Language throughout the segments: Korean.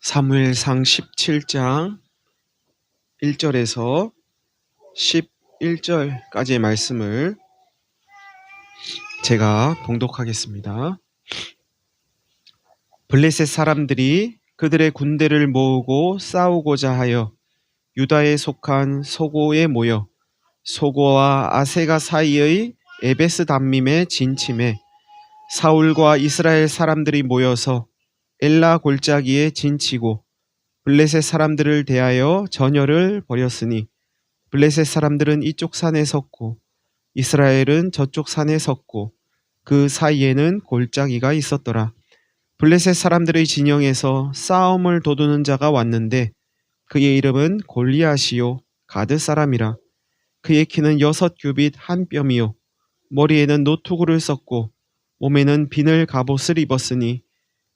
사무엘상 17장 1절에서 11절까지의 말씀을 제가 봉독하겠습니다. 블레셋 사람들이 그들의 군대를 모으고 싸우고자 하여 유다에 속한 소고에 모여 소고와 아세가 사이의 에베스 담밈에 진침해 사울과 이스라엘 사람들이 모여서 엘라 골짜기에 진치고 블레셋 사람들을 대하여 전열을 벌였으니 블레셋 사람들은 이쪽 산에 섰고 이스라엘은 저쪽 산에 섰고 그 사이에는 골짜기가 있었더라. 블레셋 사람들의 진영에서 싸움을 도두는 자가 왔는데 그의 이름은 골리앗이요 가드 사람이라. 그의 키는 6규빗 한 뼘이요 머리에는 노투구를 썼고 몸에는 비늘 갑옷을 입었으니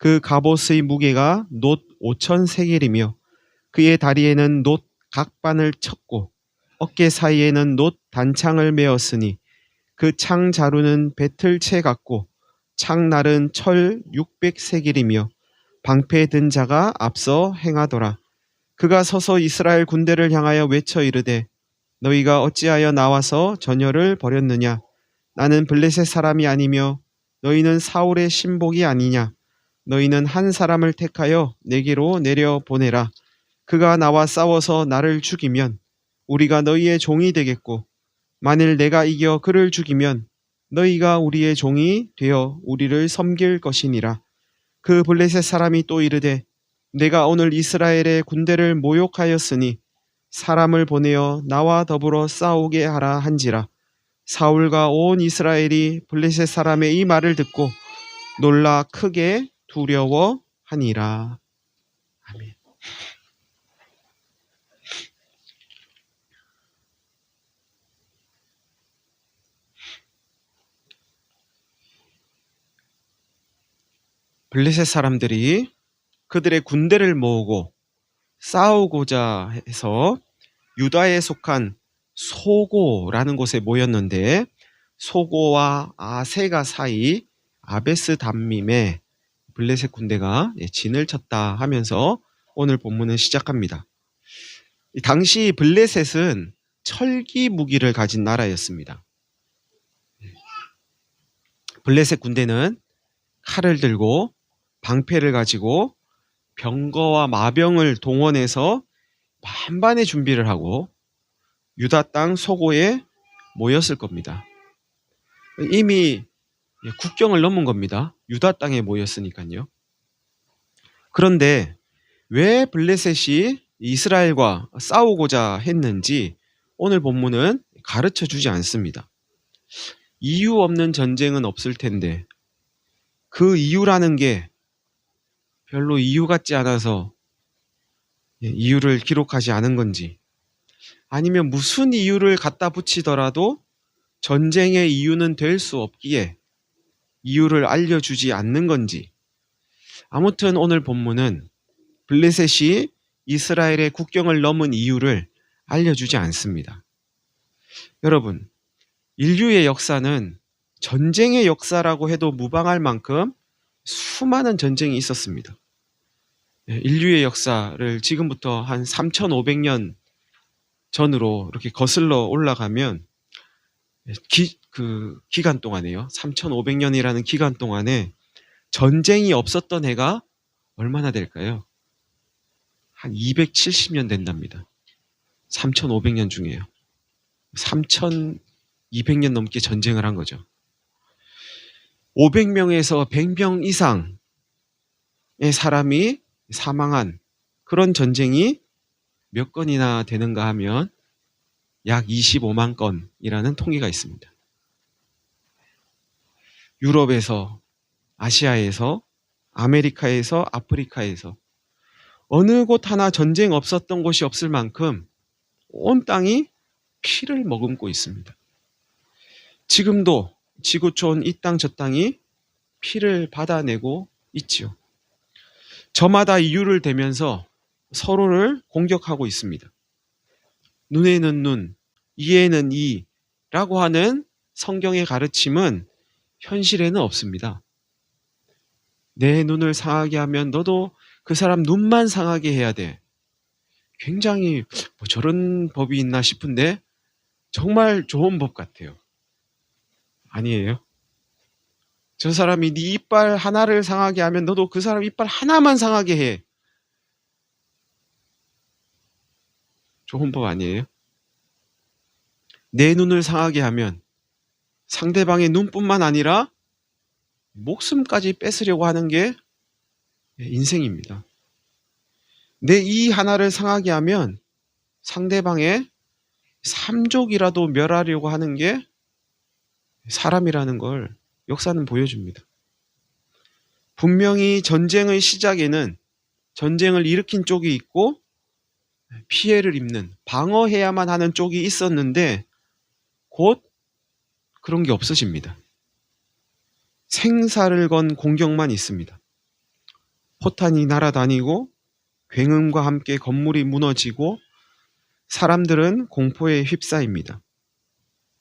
그 갑옷의 무게가 놋 5천 세겔이며 그의 다리에는 놋 각반을 쳤고 어깨 사이에는 놋 단창을 메었으니 그 창 자루는 배틀채 같고 창날은 철 600세겔이며 방패에 든 자가 앞서 행하더라. 그가 서서 이스라엘 군대를 향하여 외쳐 이르되 너희가 어찌하여 나와서 전열을 벌였느냐? 나는 블레셋 사람이 아니며 너희는 사울의 신복이 아니냐? 너희는 한 사람을 택하여 내게로 내려보내라. 그가 나와 싸워서 나를 죽이면 우리가 너희의 종이 되겠고 만일 내가 이겨 그를 죽이면 너희가 우리의 종이 되어 우리를 섬길 것이니라. 그 블레셋 사람이 또 이르되 내가 오늘 이스라엘의 군대를 모욕하였으니 사람을 보내어 나와 더불어 싸우게 하라 한지라. 사울과 온 이스라엘이 블레셋 사람의 이 말을 듣고 놀라 크게 두려워하니라. 아멘. 블레셋 사람들이 그들의 군대를 모으고 싸우고자 해서 유다에 속한 소고라는 곳에 모였는데 소고와 아세가 사이 아베스 담밈에 블레셋 군대가 진을 쳤다 하면서 오늘 본문은 시작합니다. 당시 블레셋은 철기 무기를 가진 나라였습니다. 블레셋 군대는 칼을 들고 방패를 가지고 병거와 마병을 동원해서 만반의 준비를 하고 유다 땅 소고에 모였을 겁니다. 이미 국경을 넘은 겁니다. 유다 땅에 모였으니까요. 그런데 왜 블레셋이 이스라엘과 싸우고자 했는지 오늘 본문은 가르쳐 주지 않습니다. 이유 없는 전쟁은 없을 텐데 그 이유라는 게 별로 이유 같지 않아서 이유를 기록하지 않은 건지 아니면 무슨 이유를 갖다 붙이더라도 전쟁의 이유는 될 수 없기에 이유를 알려주지 않는 건지 아무튼 오늘 본문은 블레셋이 이스라엘의 국경을 넘은 이유를 알려주지 않습니다. 여러분, 인류의 역사는 전쟁의 역사라고 해도 무방할 만큼 수많은 전쟁이 있었습니다. 인류의 역사를 지금부터 한 3,500년 전으로 이렇게 거슬러 올라가면 그 기간 동안에요. 3,500년이라는 기간 동안에 전쟁이 없었던 해가 얼마나 될까요? 한 270년 된답니다. 3,500년 중에요. 3,200년 넘게 전쟁을 한 거죠. 500명에서 100명 이상의 사람이 사망한 그런 전쟁이 몇 건이나 되는가 하면 약 25만 건이라는 통계가 있습니다. 유럽에서, 아시아에서, 아메리카에서, 아프리카에서 어느 곳 하나 전쟁 없었던 곳이 없을 만큼 온 땅이 피를 머금고 있습니다. 지금도 지구촌 이 땅 저 땅이 피를 받아내고 있지요. 저마다 이유를 대면서 서로를 공격하고 있습니다. 눈에는 눈, 이에는 이라고 하는 성경의 가르침은 현실에는 없습니다. 내 눈을 상하게 하면 너도 그 사람 눈만 상하게 해야 돼. 굉장히 뭐 저런 법이 있나 싶은데 정말 좋은 법 같아요. 아니에요? 저 사람이 네 이빨 하나를 상하게 하면 너도 그 사람 이빨 하나만 상하게 해. 좋은 법 아니에요? 내 눈을 상하게 하면 상대방의 눈뿐만 아니라 목숨까지 뺏으려고 하는 게 인생입니다. 내 이 하나를 상하게 하면 상대방의 삼족이라도 멸하려고 하는 게 사람이라는 걸 역사는 보여줍니다. 분명히 전쟁의 시작에는 전쟁을 일으킨 쪽이 있고 피해를 입는, 방어해야만 하는 쪽이 있었는데 곧 그런 게 없어집니다. 생사를 건 공격만 있습니다. 포탄이 날아다니고 굉음과 함께 건물이 무너지고 사람들은 공포에 휩싸입니다.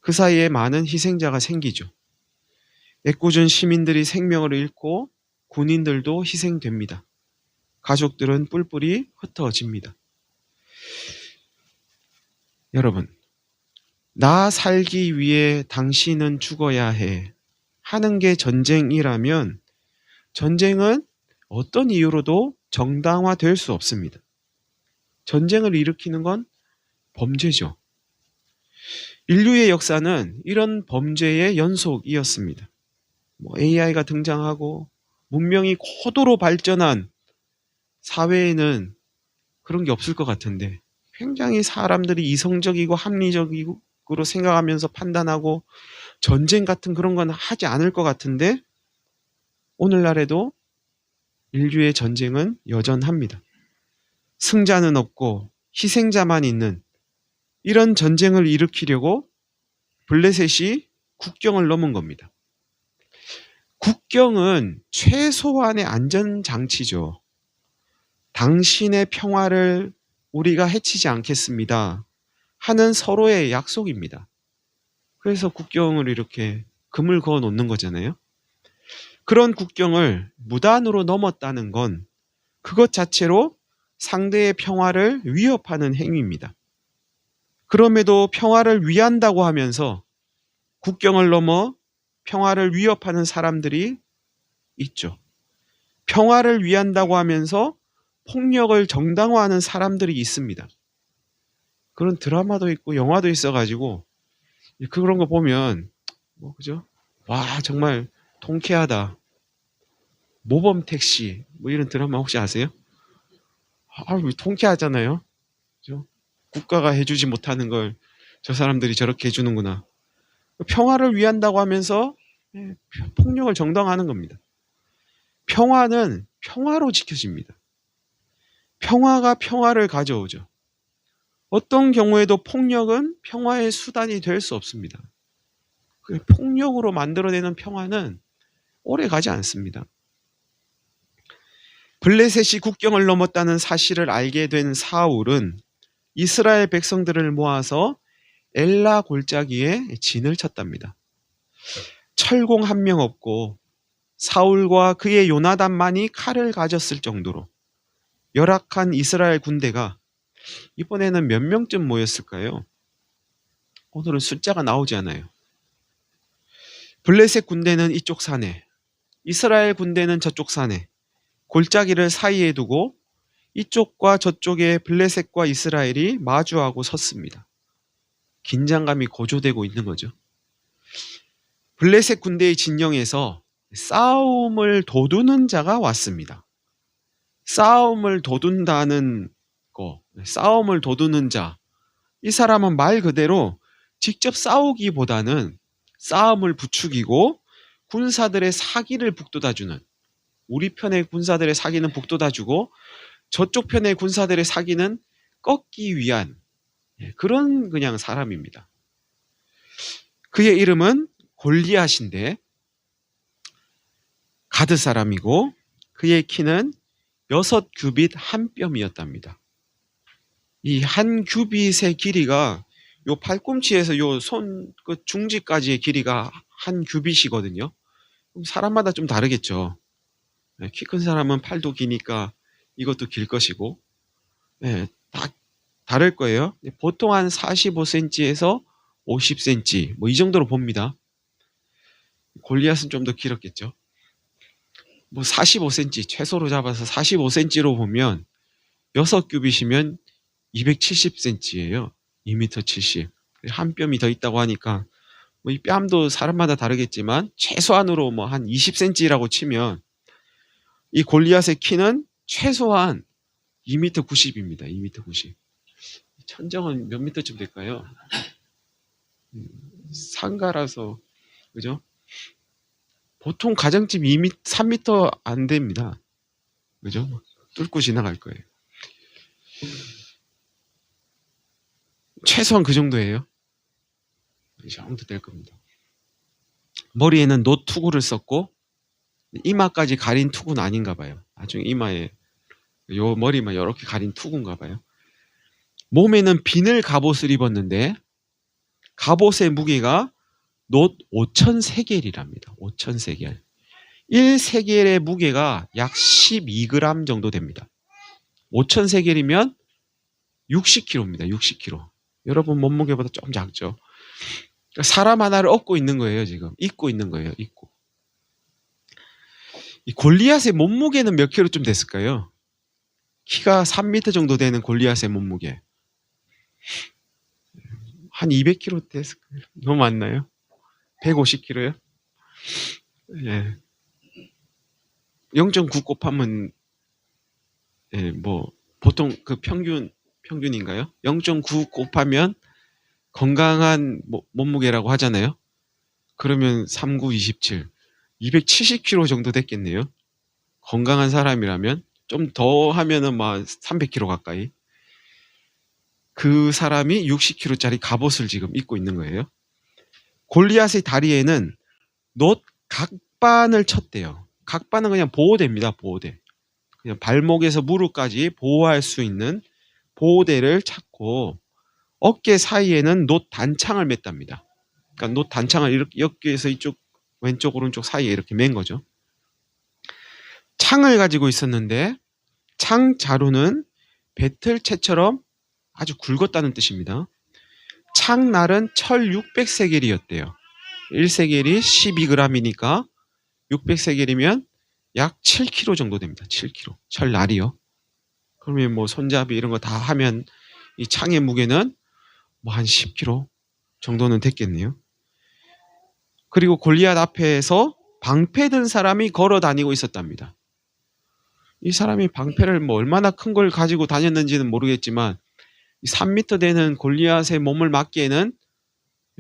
그 사이에 많은 희생자가 생기죠. 애꿎은 시민들이 생명을 잃고 군인들도 희생됩니다. 가족들은 뿔뿔이 흩어집니다. 여러분, 나 살기 위해 당신은 죽어야 해 하는 게 전쟁이라면 전쟁은 어떤 이유로도 정당화될 수 없습니다. 전쟁을 일으키는 건 범죄죠. 인류의 역사는 이런 범죄의 연속이었습니다. AI가 등장하고 문명이 고도로 발전한 사회에는 그런 게 없을 것 같은데 굉장히 사람들이 이성적이고 합리적으로 생각하면서 판단하고 전쟁 같은 그런 건 하지 않을 것 같은데 오늘날에도 인류의 전쟁은 여전합니다. 승자는 없고 희생자만 있는 이런 전쟁을 일으키려고 블레셋이 국경을 넘은 겁니다. 국경은 최소한의 안전장치죠. 당신의 평화를 우리가 해치지 않겠습니다 하는 서로의 약속입니다. 그래서 국경을 이렇게 금을 그어 놓는 거잖아요. 그런 국경을 무단으로 넘었다는 건 그것 자체로 상대의 평화를 위협하는 행위입니다. 그럼에도 평화를 위한다고 하면서 국경을 넘어 평화를 위협하는 사람들이 있죠. 평화를 위한다고 하면서 폭력을 정당화하는 사람들이 있습니다. 그런 드라마도 있고 영화도 있어가지고 그런 거 보면 그죠? 와 정말 통쾌하다. 모범 택시 이런 드라마 혹시 아세요? 통쾌하잖아요. 그죠? 국가가 해주지 못하는 걸 저 사람들이 저렇게 해주는구나. 평화를 위한다고 하면서 폭력을 정당화하는 겁니다. 평화는 평화로 지켜집니다. 평화가 평화를 가져오죠. 어떤 경우에도 폭력은 평화의 수단이 될 수 없습니다. 폭력으로 만들어내는 평화는 오래 가지 않습니다. 블레셋이 국경을 넘었다는 사실을 알게 된 사울은 이스라엘 백성들을 모아서 엘라 골짜기에 진을 쳤답니다. 철공 한 명 없고 사울과 그의 요나단만이 칼을 가졌을 정도로 열악한 이스라엘 군대가 이번에는 몇 명쯤 모였을까요? 오늘은 숫자가 나오지 않아요. 블레셋 군대는 이쪽 산에, 이스라엘 군대는 저쪽 산에 골짜기를 사이에 두고 이쪽과 저쪽에 블레셋과 이스라엘이 마주하고 섰습니다. 긴장감이 고조되고 있는 거죠. 블레셋 군대의 진영에서 싸움을 도두는 자가 왔습니다. 싸움을 도둔다는 거, 싸움을 도두는 자. 이 사람은 말 그대로 직접 싸우기보다는 싸움을 부추기고 군사들의 사기를 북돋아주는, 우리 편의 군사들의 사기는 북돋아주고 저쪽 편의 군사들의 사기는 꺾기 위한 그런 그냥 사람입니다. 그의 이름은 골리앗인데 가드 사람이고 그의 키는 6규빗 한 뼘이었답니다. 이 한 규빗의 길이가 요 팔꿈치에서 요 손 중지까지의 길이가 한 규빗이거든요. 사람마다 좀 다르겠죠. 키 큰 사람은 팔도 기니까 이것도 길 것이고, 예, 다 다를 거예요. 보통 한 45cm에서 50cm, 뭐 이 정도로 봅니다. 골리앗은 좀 더 길었겠죠. 뭐 45cm, 최소로 잡아서 45cm로 보면 6규빗이면 270cm예요. 2m 70. 한 뼘이 더 있다고 하니까 뭐 이 뺨도 사람마다 다르겠지만 최소한으로 뭐 한 20cm라고 치면 이 골리앗의 키는 최소한 2m 90입니다. 2m 90. 천정은 몇 미터쯤 될까요? 상가라서 그죠? 보통 가정집 2m, 3m 안 됩니다. 그죠? 뚫고 지나갈 거예요. 최소한 그 정도예요. 이 정도 될 겁니다. 머리에는 노 투구를 썼고 이마까지 가린 투구는 아닌가 봐요. 나중에 이마에 요 머리만 이렇게 가린 투구인가 봐요. 몸에는 비늘 갑옷을 입었는데 갑옷의 무게가 놋 5,000세겔이랍니다. 5,000세겔. 1세겔의 무게가 약 12g 정도 됩니다. 5,000세겔이면 60kg입니다. 60kg. 여러분 몸무게보다 좀 작죠. 그러니까 사람 하나를 업고 있는 거예요. 지금 입고 있는 거예요. 입고. 이 골리앗의 몸무게는 몇 킬로쯤 됐을까요? 키가 3m 정도 되는 골리앗의 몸무게. 한 200kg 됐을까요? 너무 많나요? 150kg요? 예. 0.9 곱하면 예, 뭐 보통 그 평균인가요? 0.9 곱하면 건강한 몸무게라고 하잖아요. 그러면 39, 27, 270kg 정도 됐겠네요. 건강한 사람이라면 좀 더 하면은 막 300kg 가까이. 그 사람이 60kg짜리 갑옷을 지금 입고 있는 거예요. 골리앗의 다리에는 놋 각반을 쳤대요. 각반은 그냥 보호대입니다. 보호대. 그냥 발목에서 무릎까지 보호할 수 있는 보호대를 찾고 어깨 사이에는 놋 단창을 맸답니다. 그러니까 놋 단창을 이렇게 어깨에서 이쪽 왼쪽 오른쪽 사이에 이렇게 맨 거죠. 창을 가지고 있었는데 창 자루는 배틀채처럼 아주 굵었다는 뜻입니다. 창날은 철 600세겔이었대요. 1세겔이 12g이니까 600세겔이면 약 7kg 정도 됩니다. 7kg. 철날이요. 그러면 뭐 손잡이 이런 거 다 하면 이 창의 무게는 뭐 한 10kg 정도는 됐겠네요. 그리고 골리앗 앞에서 방패 든 사람이 걸어 다니고 있었답니다. 이 사람이 방패를 뭐 얼마나 큰 걸 가지고 다녔는지는 모르겠지만 3m 되는 골리앗의 몸을 막기에는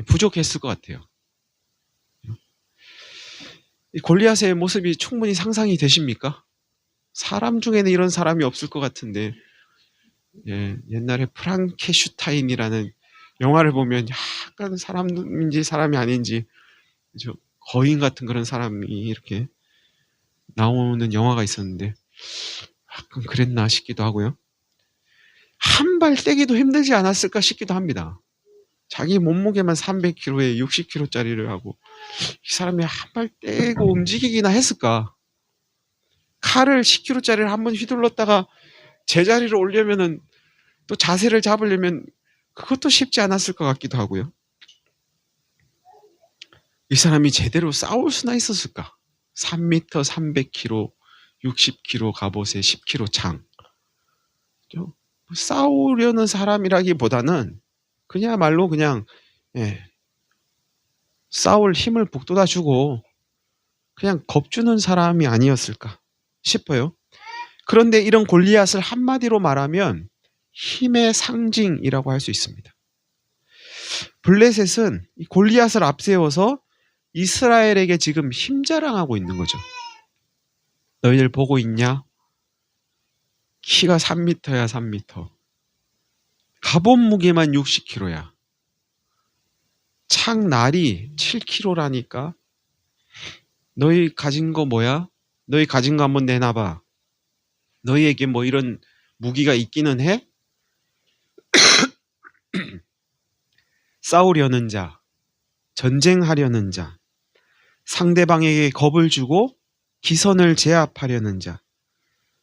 부족했을 것 같아요. 이 골리앗의 모습이 충분히 상상이 되십니까? 사람 중에는 이런 사람이 없을 것 같은데 예, 옛날에 프랑켄슈타인이라는 영화를 보면 약간 사람인지 사람이 아닌지 거인 같은 그런 사람이 이렇게 나오는 영화가 있었는데 약간 그랬나 싶기도 하고요. 한 발 떼기도 힘들지 않았을까 싶기도 합니다. 자기 몸무게만 300kg에 60kg짜리를 하고 이 사람이 한 발 떼고 움직이기나 했을까? 칼을 10kg짜리를 한번 휘둘렀다가 제자리로 오려면은 또 자세를 잡으려면 그것도 쉽지 않았을 것 같기도 하고요. 이 사람이 제대로 싸울 수나 있었을까? 3m 300kg 60kg 갑옷에 10kg 창. 싸우려는 사람이라기보다는 그냥말로 그냥 싸울 힘을 북돋아 주고 그냥 겁주는 사람이 아니었을까 싶어요. 그런데 이런 골리앗을 한마디로 말하면 힘의 상징이라고 할 수 있습니다. 블레셋은 이 골리앗을 앞세워서 이스라엘에게 지금 힘자랑하고 있는 거죠. 너희들 보고 있냐? 키가 3m야 3m. 갑옷 무게만 60kg야. 창날이 7kg라니까 너희 가진 거 뭐야? 너희 가진 거 한번 내놔봐. 너희에게 뭐 이런 무기가 있기는 해? 싸우려는 자, 전쟁하려는 자, 상대방에게 겁을 주고 기선을 제압하려는 자,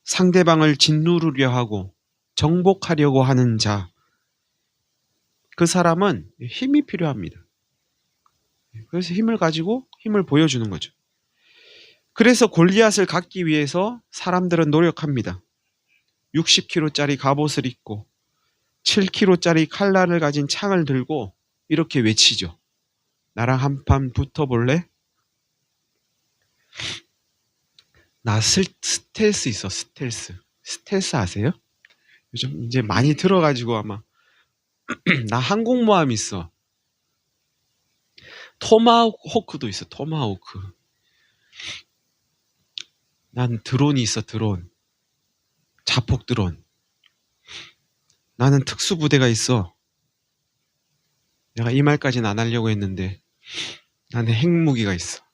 상대방을 짓누르려 하고 정복하려고 하는 자, 그 사람은 힘이 필요합니다. 그래서 힘을 가지고 힘을 보여주는 거죠. 그래서 골리앗을 갖기 위해서 사람들은 노력합니다. 60kg짜리 갑옷을 입고 7kg짜리 칼날을 가진 창을 들고 이렇게 외치죠. 나랑 한판 붙어볼래? 나 스텔스 있어, 스텔스. 스텔스 아세요? 요즘 이제 많이 들어가지고 아마 나 항공모함 있어. 토마호크도 있어, 토마호크. 난 드론이 있어, 드론. 자폭 드론. 나는 특수부대가 있어. 내가 이 말까지는 안 하려고 했는데 나는 핵무기가 있어.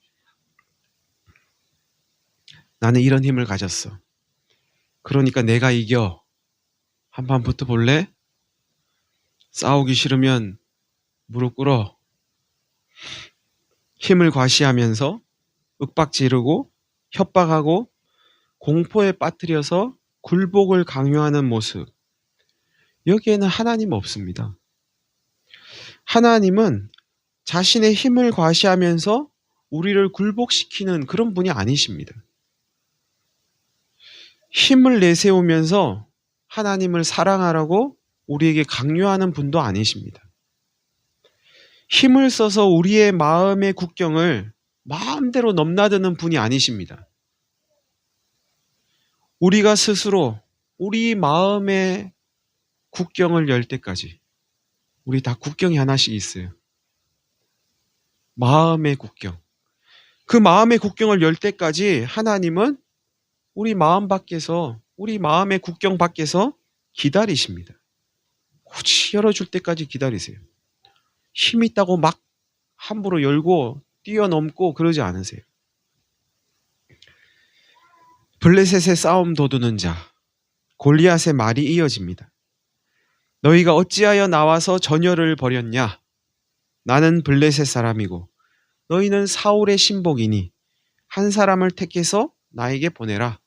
나는 이런 힘을 가졌어. 그러니까 내가 이겨. 한판 붙어볼래? 싸우기 싫으면 무릎 꿇어. 힘을 과시하면서 윽박지르고 협박하고 공포에 빠뜨려서 굴복을 강요하는 모습. 여기에는 하나님 없습니다. 하나님은 자신의 힘을 과시하면서 우리를 굴복시키는 그런 분이 아니십니다. 힘을 내세우면서 하나님을 사랑하라고 우리에게 강요하는 분도 아니십니다. 힘을 써서 우리의 마음의 국경을 마음대로 넘나드는 분이 아니십니다. 우리가 스스로 우리 마음의 국경을 열 때까지, 우리 다 국경이 하나씩 있어요. 마음의 국경. 그 마음의 국경을 열 때까지 하나님은 우리 마음 밖에서, 우리 마음의 국경 밖에서 기다리십니다. 굳이 열어줄 때까지 기다리세요. 힘 있다고 막 함부로 열고 뛰어넘고 그러지 않으세요. 블레셋의 싸움 도두는 자, 골리앗의 말이 이어집니다. 너희가 어찌하여 나와서 전열을 벌였냐? 나는 블레셋 사람이고 너희는 사울의 신복이니 한 사람을 택해서 나에게 보내라.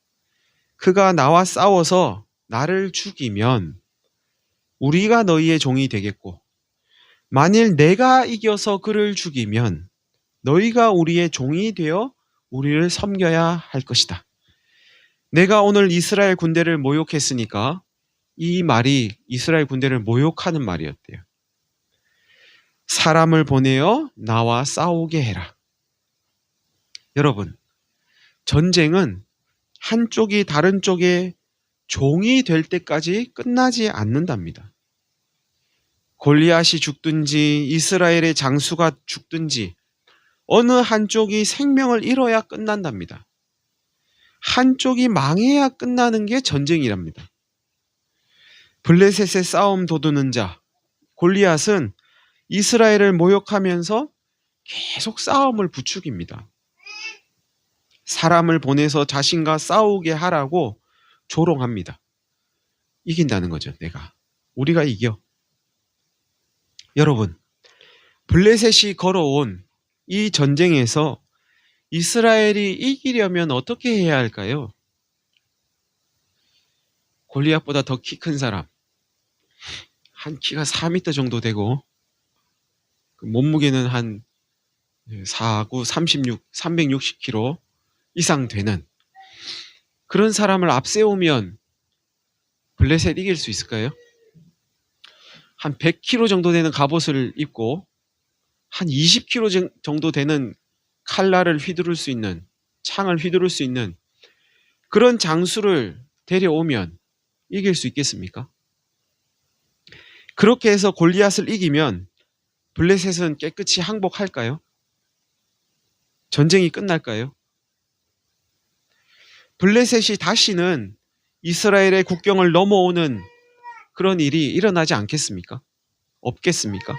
그가 나와 싸워서 나를 죽이면 우리가 너희의 종이 되겠고, 만일 내가 이겨서 그를 죽이면 너희가 우리의 종이 되어 우리를 섬겨야 할 것이다. 내가 오늘 이스라엘 군대를 모욕했으니까 이 말이 이스라엘 군대를 모욕하는 말이었대요. 사람을 보내어 나와 싸우게 해라. 여러분, 전쟁은 한쪽이 다른 쪽의 종이 될 때까지 끝나지 않는답니다. 골리앗이 죽든지 이스라엘의 장수가 죽든지 어느 한쪽이 생명을 잃어야 끝난답니다. 한쪽이 망해야 끝나는 게 전쟁이랍니다. 블레셋의 싸움 도두는 자, 골리앗은 이스라엘을 모욕하면서 계속 싸움을 부추깁니다. 사람을 보내서 자신과 싸우게 하라고 조롱합니다. 이긴다는 거죠, 내가. 우리가 이겨. 여러분, 블레셋이 걸어온 이 전쟁에서 이스라엘이 이기려면 어떻게 해야 할까요? 골리앗보다 더 키 큰 사람, 한 키가 4m 정도 되고 몸무게는 한 4, 9, 36, 360kg 이상 되는 그런 사람을 앞세우면 블레셋 이길 수 있을까요? 한 100kg 정도 되는 갑옷을 입고 한 20kg 정도 되는 칼날을 휘두를 수 있는, 창을 휘두를 수 있는 그런 장수를 데려오면 이길 수 있겠습니까? 그렇게 해서 골리앗을 이기면 블레셋은 깨끗이 항복할까요? 전쟁이 끝날까요? 블레셋이 다시는 이스라엘의 국경을 넘어오는 그런 일이 일어나지 않겠습니까? 없겠습니까?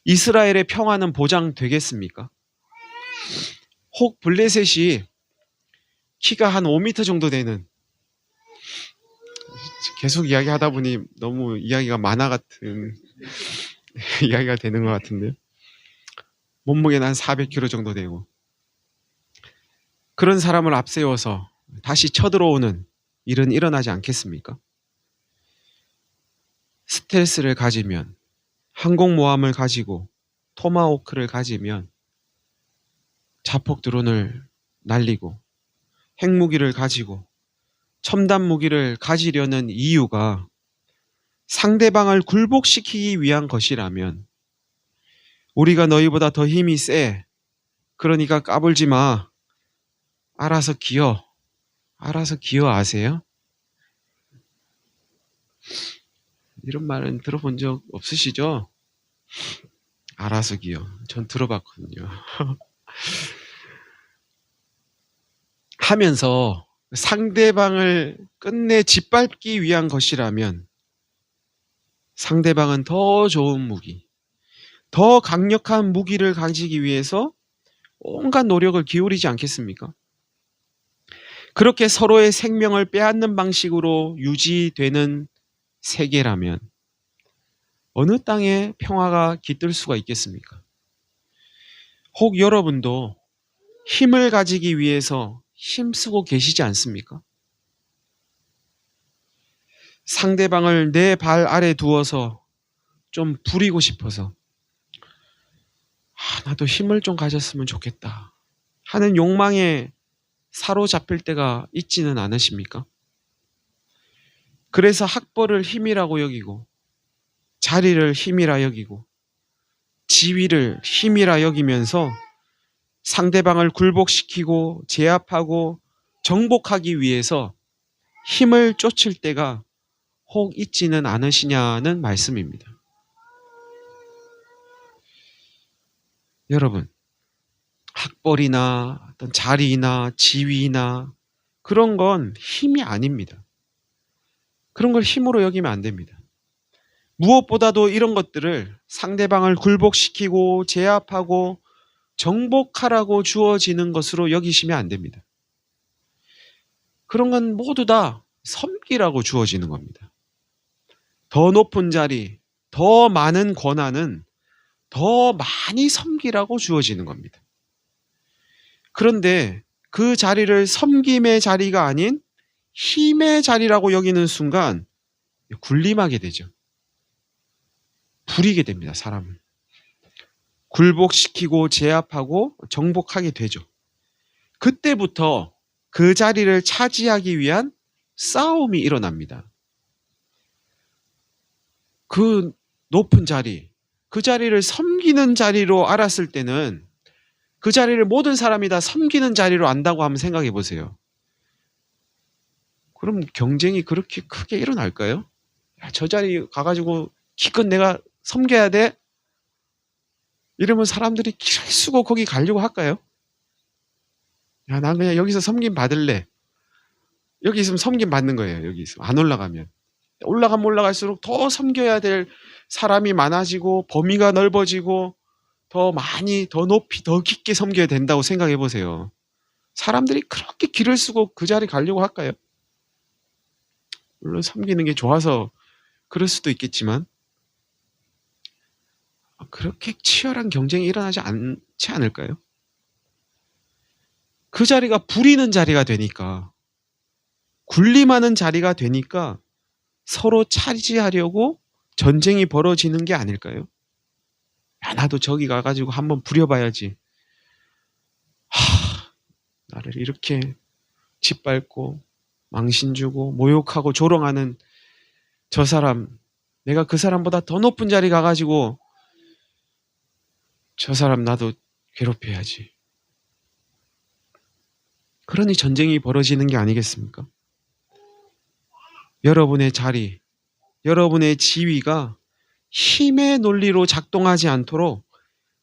이스라엘의 평화는 보장되겠습니까? 혹 블레셋이 키가 한 5m 정도 되는, 계속 이야기하다 보니 너무 이야기가 만화 같은 이야기가 되는 것 같은데요. 몸무게는 한 400kg 정도 되고 그런 사람을 앞세워서 다시 쳐들어오는 일은 일어나지 않겠습니까? 스텔스를 가지면, 항공모함을 가지고 토마호크를 가지면 자폭 드론을 날리고 핵무기를 가지고 첨단 무기를 가지려는 이유가 상대방을 굴복시키기 위한 것이라면, 우리가 너희보다 더 힘이 세, 그러니까 까불지 마, 알아서 기어 아세요? 이런 말은 들어본 적 없으시죠? 알아서 기어. 전 들어봤거든요. 하면서 상대방을 끝내 짓밟기 위한 것이라면 상대방은 더 좋은 무기, 더 강력한 무기를 가지기 위해서 온갖 노력을 기울이지 않겠습니까? 그렇게 서로의 생명을 빼앗는 방식으로 유지되는 세계라면 어느 땅에 평화가 깃들 수가 있겠습니까? 혹 여러분도 힘을 가지기 위해서 힘쓰고 계시지 않습니까? 상대방을 내 발 아래 두어서 좀 부리고 싶어서, 나도 힘을 좀 가졌으면 좋겠다 하는 욕망에 사로잡힐 때가 있지는 않으십니까? 그래서 학벌을 힘이라고 여기고, 자리를 힘이라 여기고, 지위를 힘이라 여기면서 상대방을 굴복시키고 제압하고 정복하기 위해서 힘을 쫓을 때가 혹 있지는 않으시냐는 말씀입니다. 여러분, 학벌이나 어떤 자리나 지위나 그런 건 힘이 아닙니다. 그런 걸 힘으로 여기면 안 됩니다. 무엇보다도 이런 것들을 상대방을 굴복시키고 제압하고 정복하라고 주어지는 것으로 여기시면 안 됩니다. 그런 건 모두 다 섬기라고 주어지는 겁니다. 더 높은 자리, 더 많은 권한은 더 많이 섬기라고 주어지는 겁니다. 그런데 그 자리를 섬김의 자리가 아닌 힘의 자리라고 여기는 순간 군림하게 되죠. 부리게 됩니다, 사람을. 굴복시키고 제압하고 정복하게 되죠. 그때부터 그 자리를 차지하기 위한 싸움이 일어납니다. 그 높은 자리, 그 자리를 섬기는 자리로 알았을 때는 그 자리를 모든 사람이 다 섬기는 자리로 안다고 한번 생각해 보세요. 그럼 경쟁이 그렇게 크게 일어날까요? 야, 저 자리 가가지고 기껏 내가 섬겨야 돼? 이러면 사람들이 기를 쓰고 거기 가려고 할까요? 야, 난 그냥 여기서 섬김 받을래. 여기 있으면 섬김 받는 거예요. 여기 있으면. 안 올라가면. 올라가면 올라갈수록 더 섬겨야 될 사람이 많아지고 범위가 넓어지고 더 많이, 더 높이, 더 깊게 섬겨야 된다고 생각해 보세요. 사람들이 그렇게 기를 쓰고 그 자리 가려고 할까요? 물론 섬기는 게 좋아서 그럴 수도 있겠지만 그렇게 치열한 경쟁이 일어나지 않지 않을까요? 그 자리가 부리는 자리가 되니까, 군림하는 자리가 되니까 서로 차지하려고 전쟁이 벌어지는 게 아닐까요? 야, 나도 저기 가가지고 한번 부려봐야지. 나를 이렇게 짓밟고 망신 주고 모욕하고 조롱하는 저 사람, 내가 그 사람보다 더 높은 자리 가가지고 저 사람 나도 괴롭혀야지. 그러니 전쟁이 벌어지는 게 아니겠습니까? 여러분의 자리, 여러분의 지위가 힘의 논리로 작동하지 않도록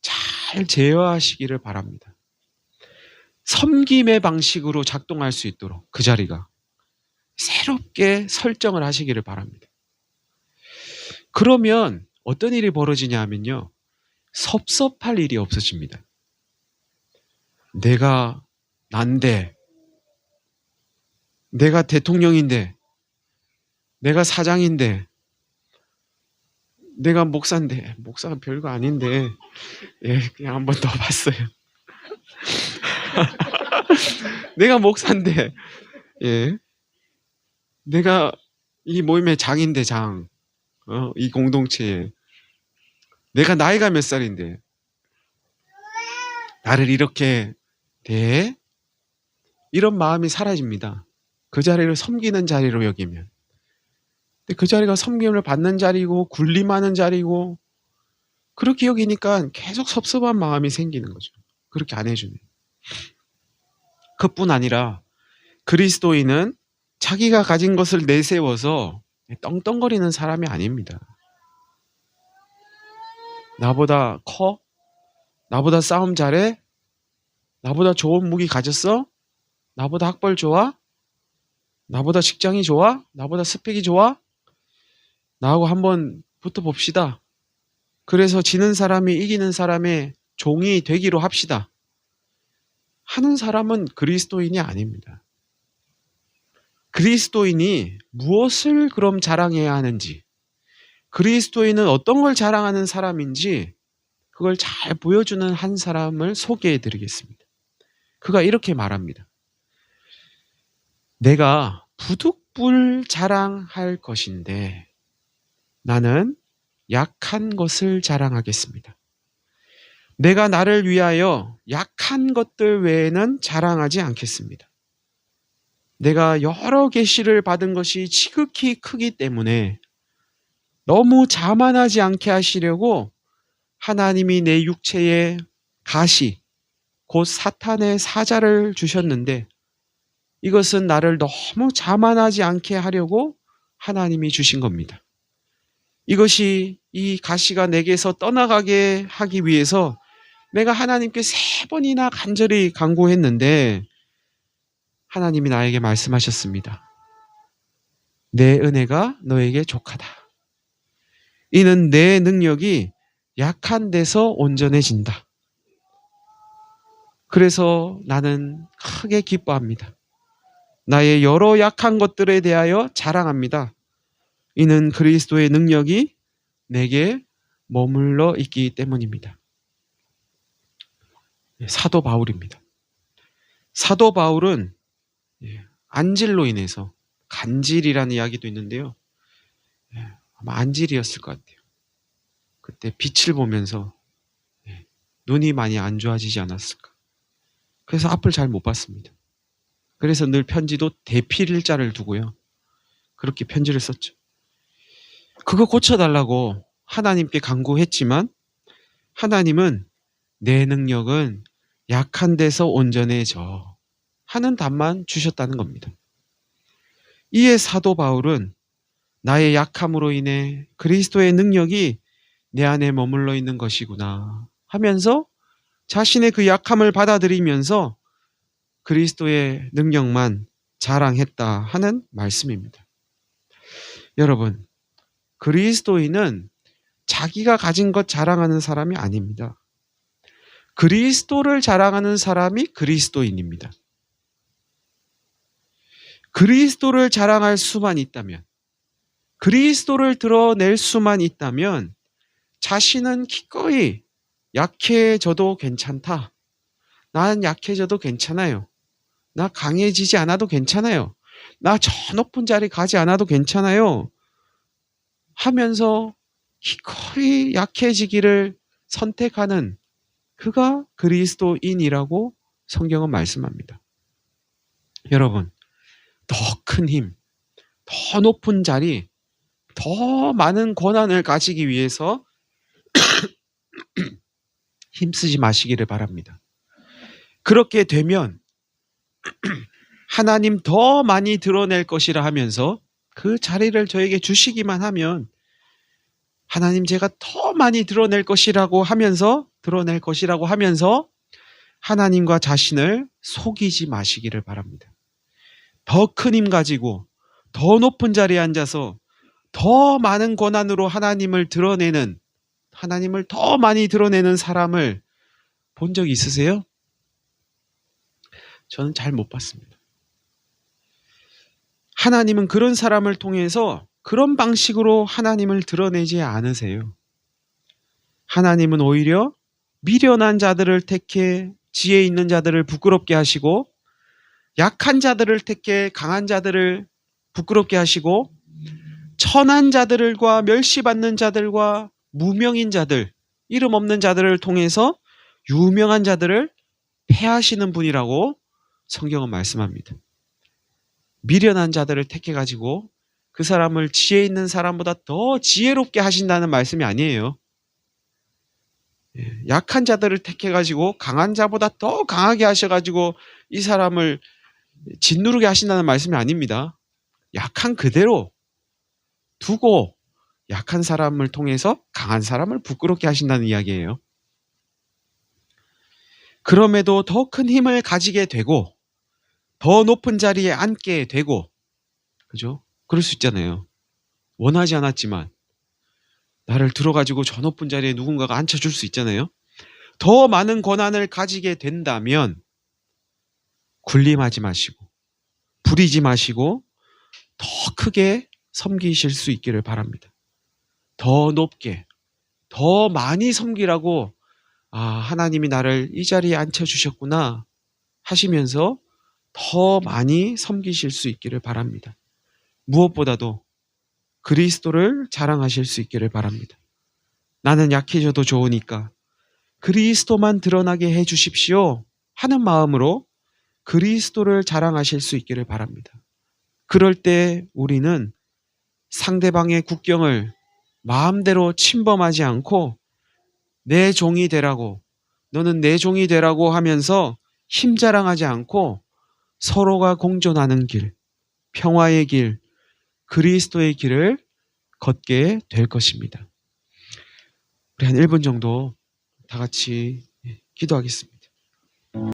잘 제어하시기를 바랍니다. 섬김의 방식으로 작동할 수 있도록 그 자리가 새롭게 설정을 하시기를 바랍니다. 그러면 어떤 일이 벌어지냐 하면요, 섭섭할 일이 없어집니다. 내가 난데, 내가 대통령인데, 내가 사장인데, 내가 목사인데, 목사가 별거 아닌데, 예, 그냥 한 번 더 봤어요. 내가 목사인데, 예. 내가 이 모임의 장인데 장. 이 공동체에. 내가 나이가 몇 살인데. 나를 이렇게 대? 이런 마음이 사라집니다. 그 자리를 섬기는 자리로 여기면. 근데 그 자리가 섬김을 받는 자리고 군림하는 자리고 그렇게 여기니까 계속 섭섭한 마음이 생기는 거죠. 그렇게 안 해주네. 그뿐 아니라 그리스도인은 자기가 가진 것을 내세워서 떵떵거리는 사람이 아닙니다. 나보다 커? 나보다 싸움 잘해? 나보다 좋은 무기 가졌어? 나보다 학벌 좋아? 나보다 직장이 좋아? 나보다 스펙이 좋아? 나하고 한번 붙어봅시다. 그래서 지는 사람이 이기는 사람의 종이 되기로 합시다. 하는 사람은 그리스도인이 아닙니다. 그리스도인이 무엇을 그럼 자랑해야 하는지, 그리스도인은 어떤 걸 자랑하는 사람인지 그걸 잘 보여주는 한 사람을 소개해 드리겠습니다. 그가 이렇게 말합니다. 내가 부득불 자랑할 것인데 나는 약한 것을 자랑하겠습니다. 내가 나를 위하여 약한 것들 외에는 자랑하지 않겠습니다. 내가 여러 계시를 받은 것이 지극히 크기 때문에 너무 자만하지 않게 하시려고 하나님이 내 육체에 가시, 곧 사탄의 사자를 주셨는데 이것은 나를 너무 자만하지 않게 하려고 하나님이 주신 겁니다. 이것이 이 가시가 내게서 떠나가게 하기 위해서 내가 하나님께 3번이나 간절히 간구했는데 하나님이 나에게 말씀하셨습니다. 내 은혜가 너에게 족하다. 이는 내 능력이 약한 데서 온전해진다. 그래서 나는 크게 기뻐합니다. 나의 여러 약한 것들에 대하여 자랑합니다. 이는 그리스도의 능력이 내게 머물러 있기 때문입니다. 사도 바울입니다. 사도 바울은 안질로 인해서, 간질이라는 이야기도 있는데요. 아마 안질이었을 것 같아요. 그때 빛을 보면서 눈이 많이 안 좋아지지 않았을까. 그래서 앞을 잘 못 봤습니다. 그래서 늘 편지도 대필자를 두고요. 그렇게 편지를 썼죠. 그거 고쳐달라고 하나님께 간구했지만 하나님은 내 능력은 약한 데서 온전해져 하는 답만 주셨다는 겁니다. 이에 사도 바울은 나의 약함으로 인해 그리스도의 능력이 내 안에 머물러 있는 것이구나 하면서 자신의 그 약함을 받아들이면서 그리스도의 능력만 자랑했다 하는 말씀입니다. 여러분, 그리스도인은 자기가 가진 것 자랑하는 사람이 아닙니다. 그리스도를 자랑하는 사람이 그리스도인입니다. 그리스도를 자랑할 수만 있다면, 그리스도를 드러낼 수만 있다면 자신은 기꺼이 약해져도 괜찮다. 난 약해져도 괜찮아요. 나 강해지지 않아도 괜찮아요. 나 저 높은 자리 가지 않아도 괜찮아요. 하면서 기꺼이 약해지기를 선택하는 그가 그리스도인이라고 성경은 말씀합니다. 여러분, 더 큰 힘, 더 높은 자리, 더 많은 권한을 가지기 위해서 힘쓰지 마시기를 바랍니다. 그렇게 되면 하나님 더 많이 드러낼 것이라 하면서 그 자리를 저에게 주시기만 하면 하나님 제가 더 많이 드러낼 것이라고 하면서 하나님과 자신을 속이지 마시기를 바랍니다. 더 큰 힘 가지고 더 높은 자리에 앉아서 더 많은 권한으로 하나님을 더 많이 드러내는 사람을 본 적 있으세요? 저는 잘 못 봤습니다. 하나님은 그런 사람을 통해서 그런 방식으로 하나님을 드러내지 않으세요. 하나님은 오히려 미련한 자들을 택해 지혜 있는 자들을 부끄럽게 하시고 약한 자들을 택해 강한 자들을 부끄럽게 하시고 천한 자들과 멸시받는 자들과 무명인 자들, 이름 없는 자들을 통해서 유명한 자들을 패하시는 분이라고 성경은 말씀합니다. 미련한 자들을 택해가지고 그 사람을 지혜 있는 사람보다 더 지혜롭게 하신다는 말씀이 아니에요. 약한 자들을 택해가지고 강한 자보다 더 강하게 하셔가지고 이 사람을 짓누르게 하신다는 말씀이 아닙니다. 약한 그대로 두고 약한 사람을 통해서 강한 사람을 부끄럽게 하신다는 이야기예요. 그럼에도 더 큰 힘을 가지게 되고 더 높은 자리에 앉게 되고, 그죠? 그럴 수 있잖아요. 원하지 않았지만 나를 들어가지고 저 높은 자리에 누군가가 앉혀줄 수 있잖아요. 더 많은 권한을 가지게 된다면 군림하지 마시고 부리지 마시고 더 크게 섬기실 수 있기를 바랍니다. 더 높게, 더 많이 섬기라고, 하나님이 나를 이 자리에 앉혀주셨구나 하시면서 더 많이 섬기실 수 있기를 바랍니다. 무엇보다도 그리스도를 자랑하실 수 있기를 바랍니다. 나는 약해져도 좋으니까 그리스도만 드러나게 해 주십시오 하는 마음으로 그리스도를 자랑하실 수 있기를 바랍니다. 그럴 때 우리는 상대방의 국경을 마음대로 침범하지 않고 내 종이 되라고, 너는 내 종이 되라고 하면서 힘자랑하지 않고 서로가 공존하는 길, 평화의 길, 그리스도의 길을 걷게 될 것입니다. 우리 한 1분 정도 다 같이 기도하겠습니다.